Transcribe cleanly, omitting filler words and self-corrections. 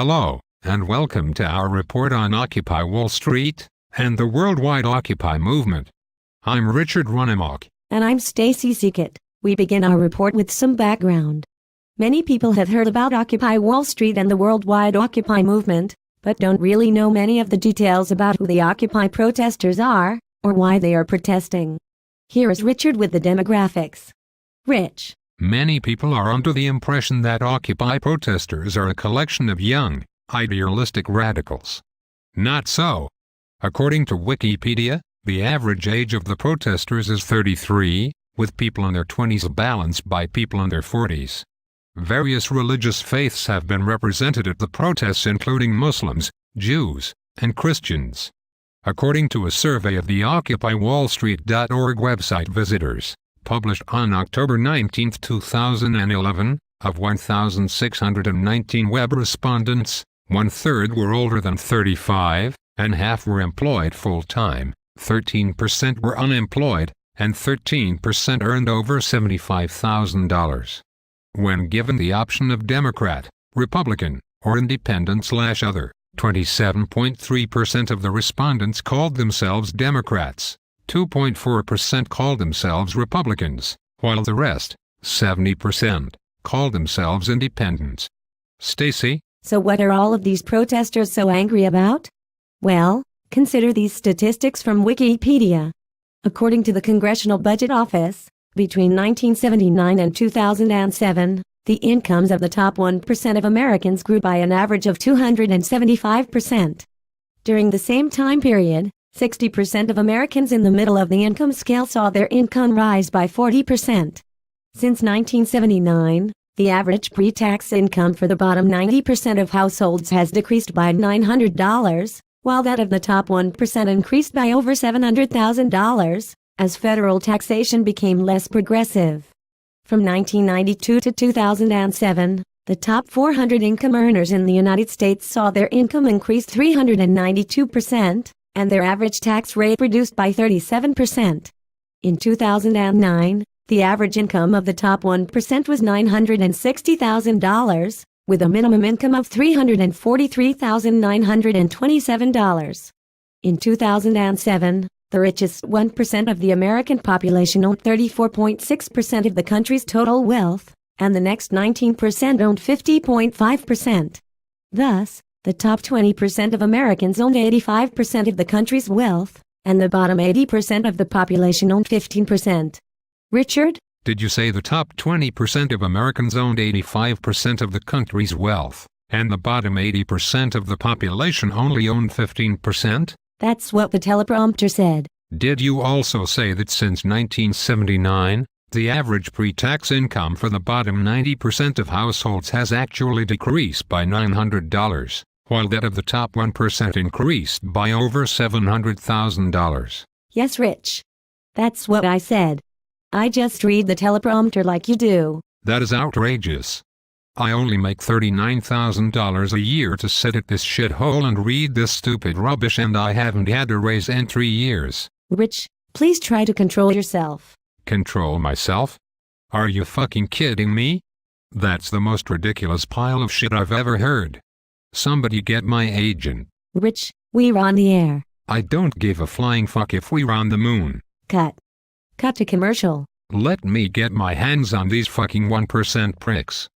Hello, and welcome to our report on Occupy Wall Street and the worldwide Occupy movement. I'm Richard Runamok. And I'm Stacy Seekett. We begin our report with some background. Many people have heard about Occupy Wall Street and the worldwide Occupy movement, but don't really know many of the details about who the Occupy protesters are, or why they are protesting. Here is Richard with the demographics. Rich. Many people are under the impression that Occupy protesters are a collection of young, idealistic radicals. Not so. According to Wikipedia, the average age of the protesters is 33, with people in their 20s balanced by people in their 40s. Various religious faiths have been represented at the protests, including Muslims, Jews, and Christians. According to a survey of the OccupyWallStreet.org website visitors, published on October 19, 2011, of 1,619 web respondents, one-third were older than 35, and half were employed full-time, 13% were unemployed, and 13% earned over $75,000. When given the option of Democrat, Republican, or Independent/other, 27.3% of the respondents called themselves Democrats. 2.4% called themselves Republicans, while the rest, 70%, called themselves Independents. Stacy? So what are all of these protesters so angry about? Well, consider these statistics from Wikipedia. According to the Congressional Budget Office, between 1979 and 2007, the incomes of the top 1% of Americans grew by an average of 275%. During the same time period, 60% of Americans in the middle of the income scale saw their income rise by 40%. Since 1979, the average pre-tax income for the bottom 90% of households has decreased by $900, while that of the top 1% increased by over $700,000, as federal taxation became less progressive. From 1992 to 2007, the top 400 income earners in the United States saw their income increase 392%, and their average tax rate reduced by 37%. In 2009, the average income of the top 1% was $960,000, with a minimum income of $343,927. In 2007, the richest 1% of the American population owned 34.6% of the country's total wealth, and the next 19% owned 50.5%. Thus, the top 20% of Americans owned 85% of the country's wealth, and the bottom 80% of the population owned 15%. Richard? Did you say the top 20% of Americans owned 85% of the country's wealth, and the bottom 80% of the population only owned 15%? That's what the teleprompter said. Did you also say that since 1979, the average pre-tax income for the bottom 90% of households has actually decreased by $900, while that of the top 1% increased by over $700,000? Yes, Rich. That's what I said. I just read the teleprompter like you do. That is outrageous. I only make $39,000 a year to sit at this shithole and read this stupid rubbish, and I haven't had a raise in 3 years. Rich, please try to control yourself. Control myself? Are you fucking kidding me? That's the most ridiculous pile of shit I've ever heard. Somebody get my agent. Rich, we're on the air. I don't give a flying fuck if we're on the moon. Cut. Cut to commercial. Let me get my hands on these fucking 1% pricks.